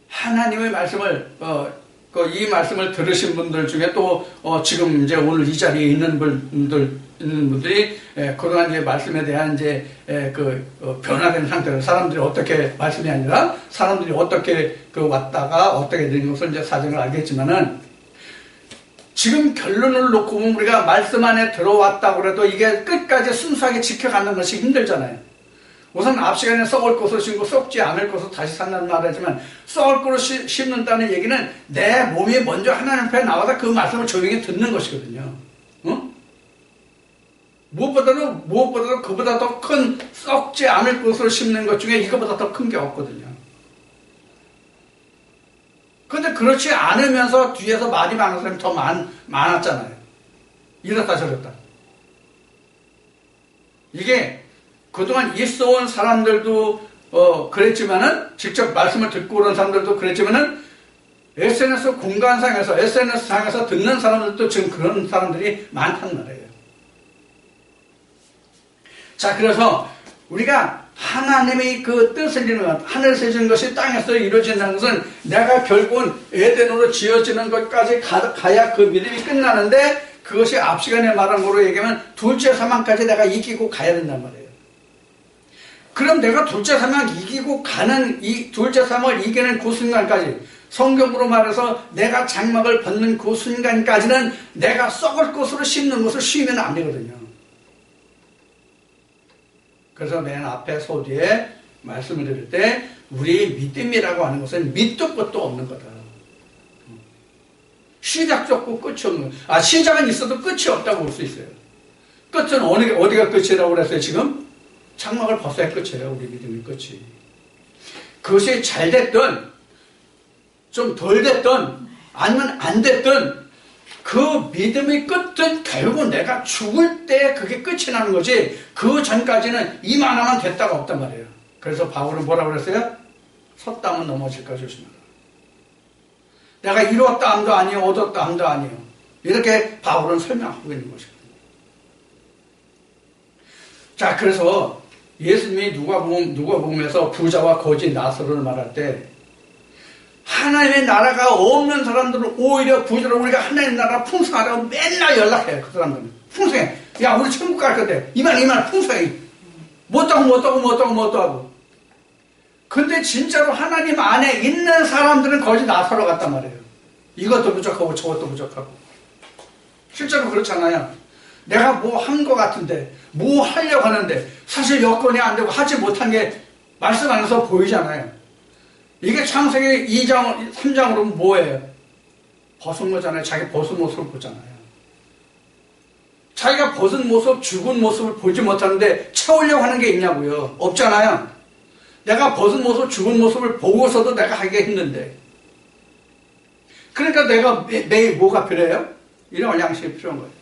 하나님의 말씀을 이 말씀을 들으신 분들 중에 또 지금 이제 오늘 이 자리에 있는 분들이 그동안 이제 말씀에 대한 이제 변화된 상태로 사람들이 어떻게 말씀이 아니라 사람들이 어떻게 왔다가 어떻게 된 것을 이제 사정을 알겠지만은 지금 결론을 놓고 보면 우리가 말씀 안에 들어왔다고 해도 이게 끝까지 순수하게 지켜가는 것이 힘들잖아요. 우선 앞 시간에 썩을 것을 심고 썩지 않을 것을 다시 산다는 말을 하지만 썩을 것을 심는다는 얘기는 내 몸이 먼저 하나님 앞에 나와서 그 말씀을 조용히 듣는 것이거든요. 무엇보다도 그보다 더 큰 썩지 않을 것을 심는 것 중에 이거보다 더 큰 게 없거든요. 그런데 그렇지 않으면서 뒤에서 말이 많은 사람이 더 많았잖아요. 이렇다 저렇다. 이게 그동안 있어온 사람들도 그랬지만은 직접 말씀을 듣고 오는 사람들도 그랬지만은 SNS 공간상에서 SNS상에서 듣는 사람들도 지금 그런 사람들이 많단 말이에요. 자, 그래서 우리가 하나님의 그 뜻을 이루는 것, 하늘에서 주는 것이 땅에서 이루어진다는 것은 내가 결국은 에덴으로 지어지는 것까지 가야 그 믿음이 끝나는데 그것이 앞 시간에 말한 거로 얘기하면 둘째 사망까지 내가 이기고 가야 된단 말이에요. 그럼 내가 둘째 사망 이기고 가는 이 둘째 사망을 이기는 그 순간까지 성경으로 말해서 내가 장막을 벗는 그 순간까지는 내가 썩을 것으로 심는 것을 쉬면 안 되거든요. 그래서 맨 앞에 소리에 말씀을 드릴 때 우리 믿음이라고 하는 것은 밑도 끝도 없는 거다. 시작도 없고 끝이 없는 거다. 시작은 있어도 끝이 없다고 볼 수 있어요. 끝은 어디가 끝이라고 그랬어요 지금? 장막을 벗어야 끝이에요. 우리 믿음의 끝이. 그것이 잘 됐든 좀 덜 됐든 아니면 안 됐든 그 믿음의 끝은 결국 내가 죽을 때 그게 끝이 나는 거지 그 전까지는 이만하면 됐다가 없단 말이에요. 그래서 바울은 뭐라고 그랬어요? 섰다 하면 넘어질까 조심하라. 내가 이루었다 함도 아니요 얻었다 함도 아니요 이렇게 바울은 설명하고 있는 것입니다. 자, 그래서 예수님이 누가복음에서 부자와 거지 나사로를 말할 때 하나님의 나라가 없는 사람들은 오히려 부자로 우리가 하나님 나라 풍성하다고 맨날 연락해요. 그 사람들은 풍성해. 야, 우리 천국 갈 건데 이만 풍성해. 뭣도 하고. 근데 진짜로 하나님 안에 있는 사람들은 거지 나사로 갔단 말이에요. 이것도 부족하고 저것도 부족하고. 실제로 그렇잖아요. 내가 뭐 한 것 같은데, 뭐 하려고 하는데, 사실 여건이 안 되고 하지 못한 게 말씀 안에서 보이잖아요. 이게 창세기 2장, 3장으로 뭐예요? 벗은 거잖아요. 자기 벗은 모습을 보잖아요. 자기가 벗은 모습, 죽은 모습을 보지 못하는데 채우려고 하는 게 있냐고요? 없잖아요. 내가 벗은 모습, 죽은 모습을 보고서도 내가 하기가 힘든데. 그러니까 내가 매일 뭐가 필요해요? 이런 양식이 필요한 거예요.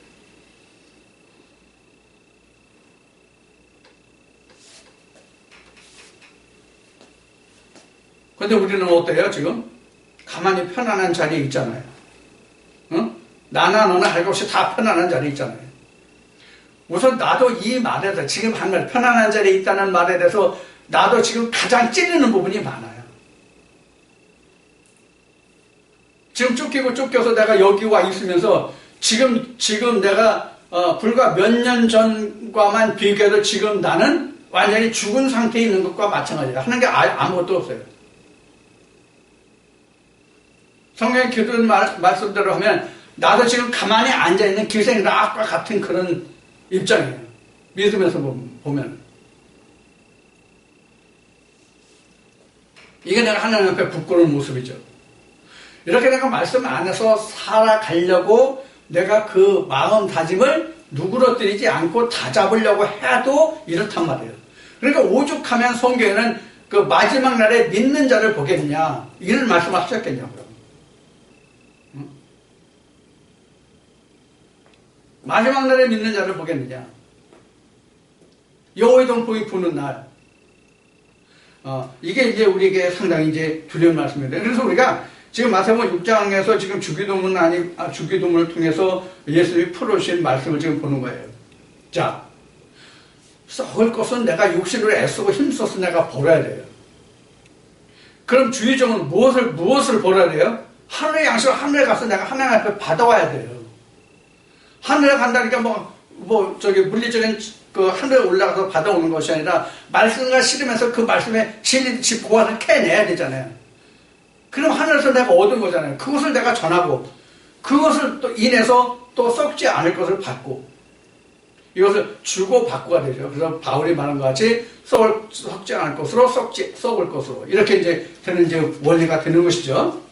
근데 우리는 어때요, 지금? 가만히 편안한 자리에 있잖아요. 응? 나나 너나 할 것 없이 다 편안한 자리에 있잖아요. 우선 나도 이 말에 대해서, 지금 한 말, 편안한 자리에 있다는 말에 대해서 나도 지금 가장 찔리는 부분이 많아요. 지금 쫓겨서 내가 여기 와 있으면서 지금 내가 불과 몇 년 전과만 비교해도 지금 나는 완전히 죽은 상태에 있는 것과 마찬가지야. 하는 게 아무것도 없어요. 성경에 기도는 말씀대로 하면 나도 지금 가만히 앉아있는 기생락과 같은 그런 입장이에요. 믿음에서 보면. 이게 내가 하나님 앞에 부끄러운 모습이죠. 이렇게 내가 말씀 안에서 살아가려고 내가 그 마음 다짐을 누그러뜨리지 않고 다잡으려고 해도 이렇단 말이에요. 그러니까 오죽하면 성경에는 그 마지막 날에 믿는 자를 보겠느냐 이런 말씀을 하셨겠냐고요. 마지막 날에 믿는 자를 보겠느냐. 여호와의 동풍이 부는 날. 이게 이제 우리에게 상당히 이제 두려운 말씀입니다. 그래서 우리가 지금 마태복음 6장에서 지금 주기도문을 통해서 예수님이 풀어주신 말씀을 지금 보는 거예요. 자, 썩을 것은 내가 육신으로 애쓰고 힘써서 내가 벌어야 돼요. 그럼 주의종은 무엇을 벌어야 돼요? 하늘의 양식을 하늘에 가서 내가 하나님 앞에 받아와야 돼요. 하늘에 간다니까 물리적인 그 하늘에 올라가서 받아오는 것이 아니라 말씀과 실으면서 그 말씀의 진리 고안을 캐내야 되잖아요. 그럼 하늘에서 내가 얻은 거잖아요. 그것을 내가 전하고 그것을 또 인해서 또 썩지 않을 것을 받고 이것을 주고 받고가 되죠. 그래서 바울이 말한 것 같이 썩지 않을 것으로 썩을 것으로 이렇게 이제 되는 이제 원리가 되는 것이죠.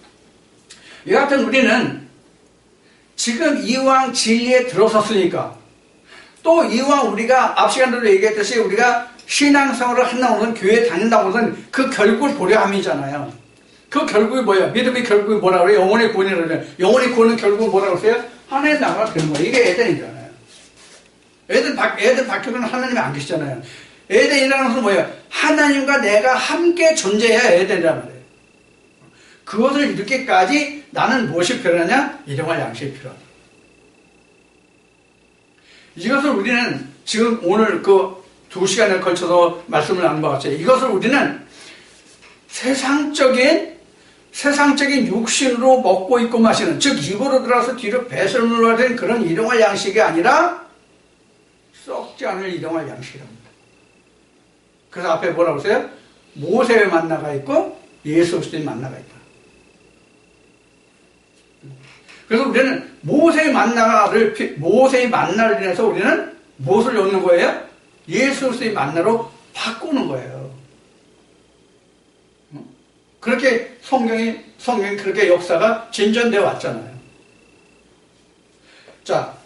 이 같은 우리는 지금 이왕 진리에 들어섰으니까 또 이왕 우리가 앞 시간에도 얘기했듯이 우리가 신앙생활을 한다고 해서 교회에 다닌다고 해서 그 결국을 보려 함이잖아요. 그 결국이 뭐예요? 믿음의 결국이 뭐라고 그래요? 영혼의 구원이라고 그래요. 영혼의 구원은 결국은 뭐라고 그래요? 하나님의 나라가 되는 거예요. 이게 에덴이잖아요. 에덴 밖에는 하나님이 안 계시잖아요. 에덴이라는 것은 뭐예요? 하나님과 내가 함께 존재해야 에덴이란 말이에요. 그것을 이렇게까지 나는 무엇이 필요하냐? 일용할 양식이 필요하다. 이것을 우리는 지금 오늘 그 2시간에 걸쳐서 말씀을 나눈 것 같아요. 이것을 우리는 세상적인 육신으로 먹고 있고 마시는, 즉 입으로 들어가서 뒤로 배설을 눌러야 되는 그런 일용할 양식이 아니라 썩지 않을 일용할 양식이랍니다. 그래서 앞에 뭐라고 했어요? 모세의 만나가 있고 예수 그리스도의 만나가 있다. 그래서 우리는 모세의 만나를 인해서 우리는 무엇을 얻는 거예요? 예수 그리스도의 만나로 바꾸는 거예요. 그렇게 성경이 그렇게 역사가 진전되어 왔잖아요. 자,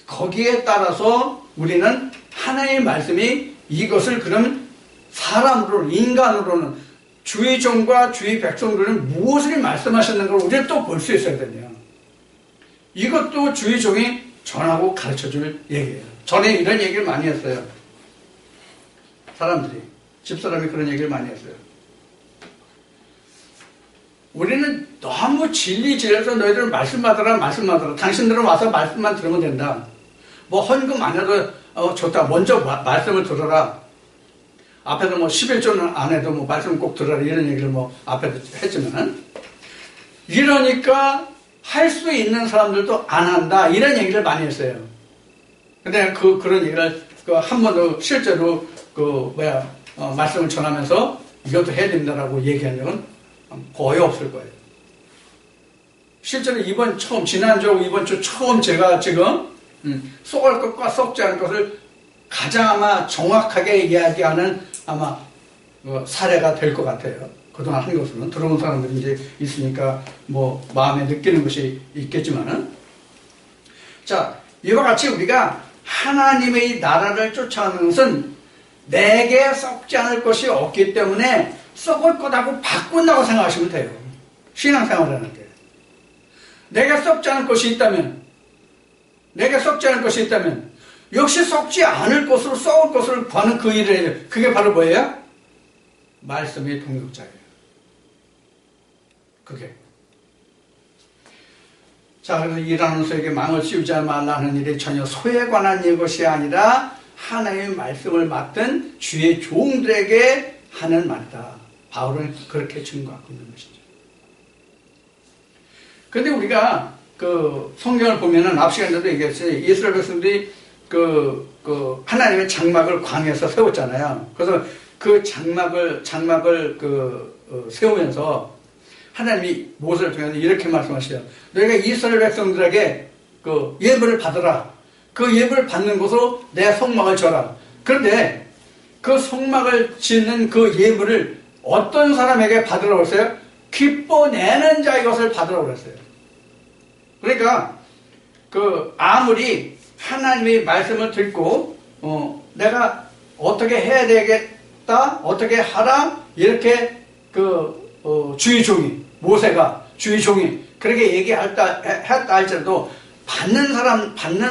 거기에 따라서 우리는 하나님의 말씀이 이것을 그러면 사람으로는, 인간으로는, 주의 종과 주의 백성들은 무엇을 말씀하셨는 걸 우리는 또 볼 수 있어야 되네요. 이것도 주의 종이 전하고 가르쳐 줄 얘기예요. 전에 이런 얘기를 많이 했어요. 사람들이, 집사람이 그런 얘기를 많이 했어요. 우리는 너무 아무 진리지에서 너희들은 말씀 받으라. 당신들은 와서 말씀만 들으면 된다. 뭐 헌금 안 해도 좋다. 먼저 말씀을 들어라. 앞에도 뭐 11조는 안 해도 뭐 말씀 꼭 들어라 이런 얘기를 뭐 앞에도 했지만은, 이러니까 할 수 있는 사람들도 안 한다 이런 얘기를 많이 했어요. 근데 그런 얘기를 한 번도 실제로 말씀을 전하면서 이것도 해야 된다라고 얘기한 적은 거의 없을 거예요. 실제로 지난주 이번 주 처음 제가 지금 썩을 것과 썩지 않을 것을 가장 아마 정확하게 이야기하는 아마 사례가 될 것 같아요. 그동안 한 것은 들어온 사람들이 이제 있으니까 뭐 마음에 느끼는 것이 있겠지만은, 자, 이와 같이 우리가 하나님의 나라를 쫓아가는 것은 내게 썩지 않을 것이 없기 때문에 썩을 거라고 바꾼다고 생각하시면 돼요. 신앙생활하는 게. 내게 썩지 않을 것이 있다면 역시 썩지 않을 것으로 썩을 것을 구하는 그 일을 해요. 그게 바로 뭐예요? 말씀의 동역자예요. 그게. 자, 그래서 일하는 소에게 망을 씌우지 말라는 일이 전혀 소에 관한 것이 아니라 하나님의 말씀을 맡은 주의 종들에게 하는 말이다. 바울은 그렇게 증거하고 있는 것이죠. 그런데 우리가 성경을 보면은 앞 시간에도 얘기했어요. 이스라엘 백성들이 하나님의 장막을 광야에서 세웠잖아요. 그래서 그 장막을 세우면서 하나님이 모세를 통해서 이렇게 말씀하시죠. 너희가 이스라엘 백성들에게 예물을 받으라. 그 예물을 받는 곳으로 내 성막을 져라. 그런데 그 성막을 짓는 그 예물을 어떤 사람에게 받으라고 했어요? 기뻐내는 자의 것을 받으라고 그랬어요. 그러니까 아무리 하나님의 말씀을 듣고 내가 어떻게 해야 되겠다, 어떻게 하라 이렇게 주의 종이, 모세가 주의 종이 그렇게 얘기했다 할지라도 받는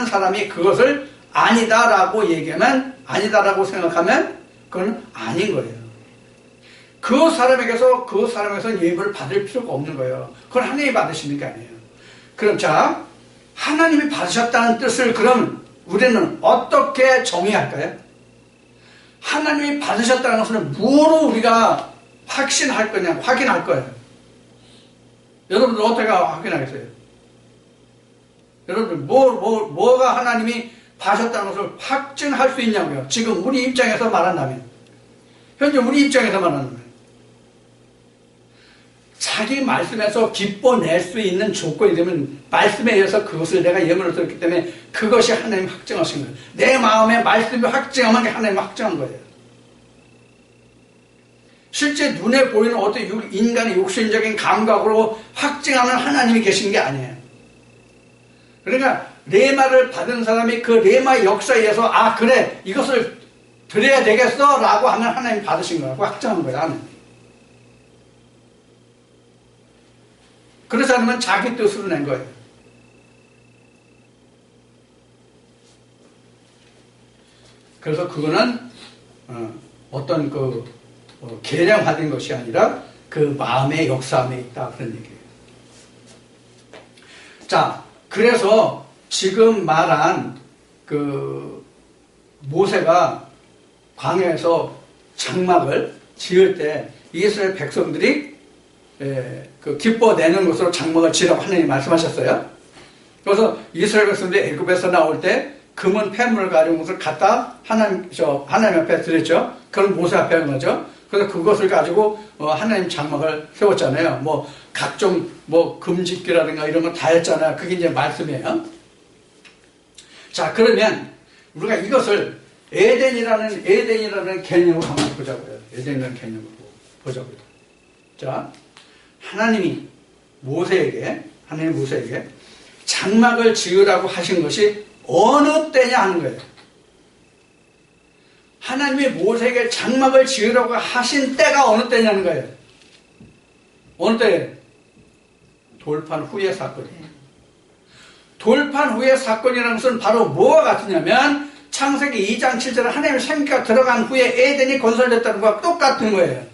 사람이 그것을 아니다라고 얘기하면, 아니다라고 생각하면 그건 아닌 거예요. 그 사람에게서 예물을 받을 필요가 없는 거예요. 그건 하나님이 받으시는 게 아니에요. 그럼 자, 하나님이 받으셨다는 뜻을 그럼 우리는 어떻게 정의할까요? 하나님이 받으셨다는 것은 무엇으로 우리가 확신할 거냐, 확인할 거예요. 여러분들 어떻게 확인하겠어요? 여러분들 뭐가 하나님이 받으셨다는 것을 확증할 수 있냐고요. 지금 우리 입장에서 말한다면, 현재 우리 입장에서 말한다면, 자기 말씀에서 기뻐낼 수 있는 조건이 되면 말씀에 의해서 그것을 내가 예물을 드렸기 때문에 그것이 하나님 확정하신 거예요. 내 마음에 말씀이 확정하면 하나님 확정한 거예요. 실제 눈에 보이는 어떤 인간의 육신적인 감각으로 확증하는 하나님이 계신 게 아니에요. 그러니까 레마를 받은 사람이 그 레마의 역사에 의해서 그래 이것을 드려야 되겠어 라고 하면 하나님 받으신 거라고 확정한 거예요. 하나님. 그렇지 않으면 자기 뜻으로 낸 거예요. 그래서 그거는 어떤 계량화된 것이 아니라 그 마음의 역사함에 있다 그런 얘기예요. 자, 그래서 지금 말한 모세가 광야에서 장막을 지을 때 이스라엘 백성들이 기뻐내는 것으로 장막을 지으라고 하나님이 말씀하셨어요. 그래서 이스라엘 백성들이 애굽에서 나올 때 금은 폐물을 가져온 것을 갖다 하나님 앞에 드렸죠. 그건 모세 앞에 한 거죠. 그래서 그것을 가지고 하나님 장막을 세웠잖아요. 뭐 각종 금짓기라든가 이런 거 다 했잖아요. 그게 이제 말씀이에요. 자, 그러면 우리가 이것을 에덴이라는 개념으로 한번 보자고요. 에덴이라는 개념으로 보자고요. 자, 하나님이 모세에게 장막을 지으라고 하신 것이 어느 때냐 하는 거예요. 하나님이 모세에게 장막을 지으라고 하신 때가 어느 때냐는 거예요. 어느 때? 돌판 후의 사건이에요. 돌판 후의 사건이라는 것은 바로 뭐와 같으냐면 창세기 2장 7절에 하나님의 생기가 들어간 후에 에덴이 건설됐다는 것과 똑같은 거예요.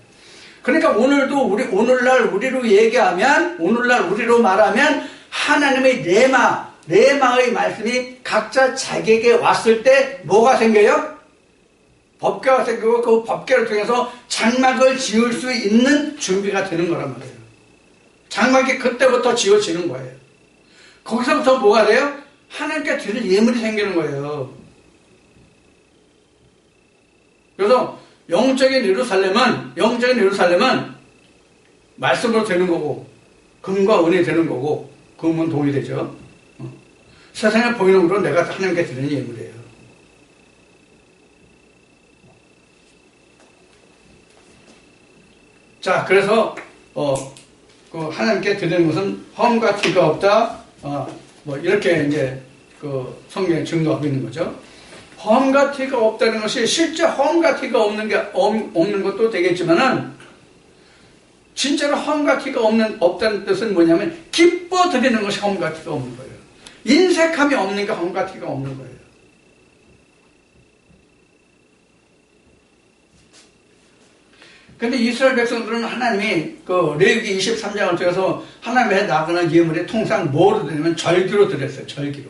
그러니까 오늘도 오늘날 우리로 얘기하면, 오늘날 우리로 말하면 하나님의 레마의 말씀이 각자 자기에게 왔을 때 뭐가 생겨요? 법궤가 생기고 그 법궤를 통해서 장막을 지을 수 있는 준비가 되는 거란 말이에요. 장막이 그때부터 지어지는 거예요. 거기서부터 뭐가 돼요? 하나님께 드릴 예물이 생기는 거예요. 그래서 영적인 예루살렘은 말씀으로 되는 거고, 금과 은이 되는 거고, 금은 동이 되죠. 세상에 보이는 것으로 내가 하나님께 드리는 예물이에요. 자, 그래서 그 하나님께 드리는 것은 험과 티가 없다. 뭐 이렇게 이제 그 성경에 증거하고 있는 거죠. 험과 티가 없다는 것이 실제 험과 티가 없는 것도 되겠지만은, 진짜로 험과 티가 없다는 뜻은 뭐냐면 기뻐 드리는 것이 험과 티가 없는 거예요. 인색함이 없는 게 험과 티가 없는 거예요. 근데 이스라엘 백성들은 하나님이 그 레위기 23장을 통해서 하나님의 나가는 예물이 통상 뭐로 드리냐면 절기로 드렸어요. 절기로.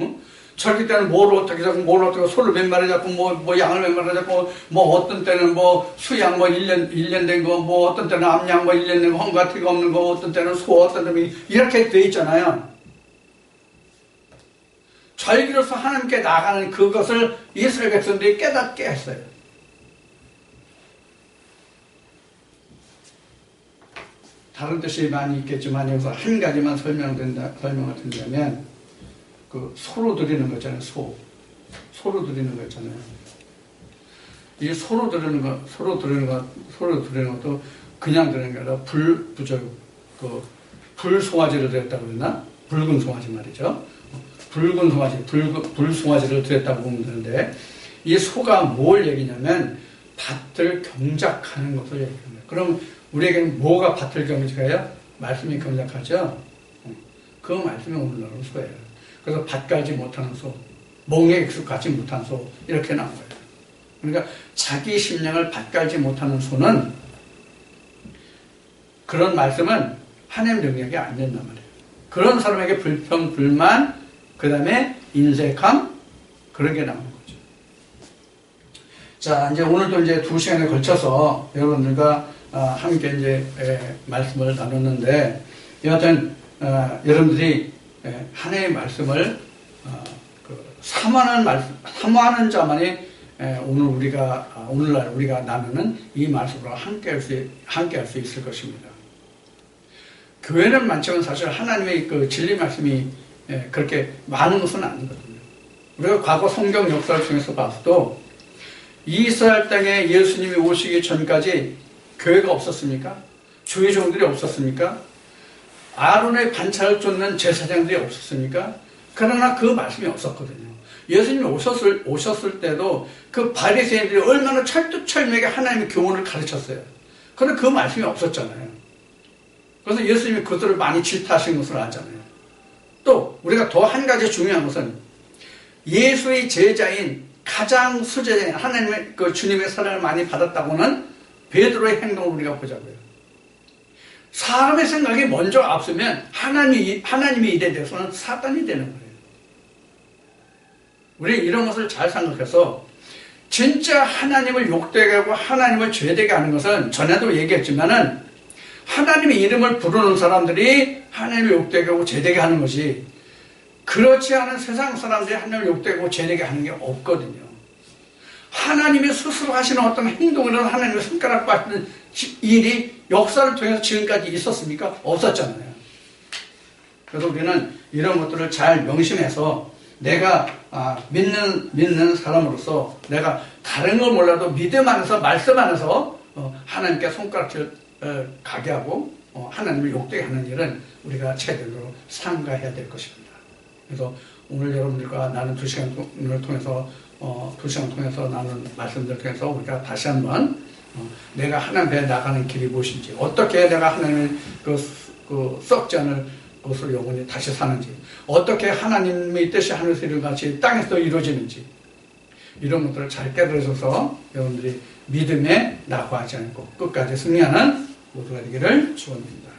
응? 절기 때는 뭘 어떻게 잡고, 뭘 어떻게, 소를 몇 마리 잡고, 뭐 양을 몇 마리 잡고, 뭐 어떤 때는 뭐 수양 뭐 1년 된 거, 뭐 어떤 때는 암양 뭐 1년 된 거, 험과 티가 없는 거, 어떤 때는 소, 어떤 때는 이렇게 돼 있잖아요. 절기로서 하나님께 나가는 그것을 이스라엘 백성들이 깨닫게 했어요. 다른 뜻이 많이 있겠지만 여기서 한 가지만 설명을 드리자면, 그 소로 드리는 거 있잖아요. 소로 드리는 거 있잖아요. 이 소로 드리는 것도 그냥 드리는 게 아니라 불송아지를 드렸다고 그러나? 붉은 송아지 말이죠. 붉은 송아지, 불송아지를 드렸다고 보면 되는데, 이 소가 뭘 얘기냐면 밭을 경작하는 것을 얘기합니다. 그럼 우리에게는 뭐가 밭을 경작해요? 말씀이 경작하죠. 그 말씀이 오늘날은 소예요. 그래서 밭 갈지 못하는 소, 멍에 익숙하지 못한 소, 이렇게 나온 거예요. 그러니까 자기 심령을 밭 갈지 못하는 소는, 그런 말씀은 하나님 능력이 안 된단 말이에요. 그런 사람에게 불평, 불만, 그 다음에 인색함, 그런 게 나오는 거죠. 자, 이제 오늘도 이제 2시간에 걸쳐서 여러분들과 함께 이제 말씀을 나눴는데, 여하튼 여러분들이 하나님의 말씀을 사모하는 자만이 오늘날 우리가 나누는 이 말씀으로 함께할 수 있을 것입니다. 교회는 많지만 사실 하나님의 그 진리 말씀이 그렇게 많은 것은 아니거든요. 우리가 과거 성경 역사를 통해서 봐서도 이스라엘 땅에 예수님이 오시기 전까지 교회가 없었습니까? 주의 종들이 없었습니까? 아론의 반차를 쫓는 제사장들이 없었습니까? 그러나 그 말씀이 없었거든요. 예수님이 오셨을 때도 그 바리새인들이 얼마나 철두철미하게 하나님의 교훈을 가르쳤어요. 그런데 그 말씀이 없었잖아요. 그래서 예수님이 그들을 많이 질타하신 것을 알잖아요. 또 우리가 더 한 가지 중요한 것은 예수의 제자인 가장 수제자인 하나님의 그 주님의 사랑을 많이 받았다고는 베드로의 행동을 우리가 보자고요. 사람의 생각이 먼저 앞서면 하나님의 일에 대해서는 사단이 되는 거예요. 우리 이런 것을 잘 생각해서 진짜 하나님을 욕되게 하고 하나님을 죄되게 하는 것은 전에도 얘기했지만은 하나님의 이름을 부르는 사람들이 하나님을 욕되게 하고 죄되게 하는 것이, 그렇지 않은 세상 사람들이 하나님을 욕되게 하고 죄되게 하는 게 없거든요. 하나님이 스스로 하시는 어떤 행동이나 하나님의 손가락 받는 일이 역사를 통해서 지금까지 있었습니까? 없었잖아요. 그래서 우리는 이런 것들을 잘 명심해서 내가 믿는 사람으로서 내가 다른 걸 몰라도 믿음 안에서, 말씀 안에서 하나님께 손가락질 가게 하고 하나님을 욕되게 하는 일은 우리가 제대로 삼가해야 될 것입니다. 그래서 오늘 여러분들과 나는 2시간을 통해서 2시간 통해서 나눈 말씀들 통해서 우리가 다시 한번 내가 하나님 배에 나가는 길이 무엇인지, 어떻게 내가 하나님을 그 썩지 않을 것으로 영원히 다시 사는지, 어떻게 하나님의 뜻이 하늘에서 이룬 같이 땅에서 이루어지는지, 이런 것들을 잘 깨달으셔서 여러분들이 믿음에 낙오하지 않고 끝까지 승리하는 모두가 되기를 축원드립니다.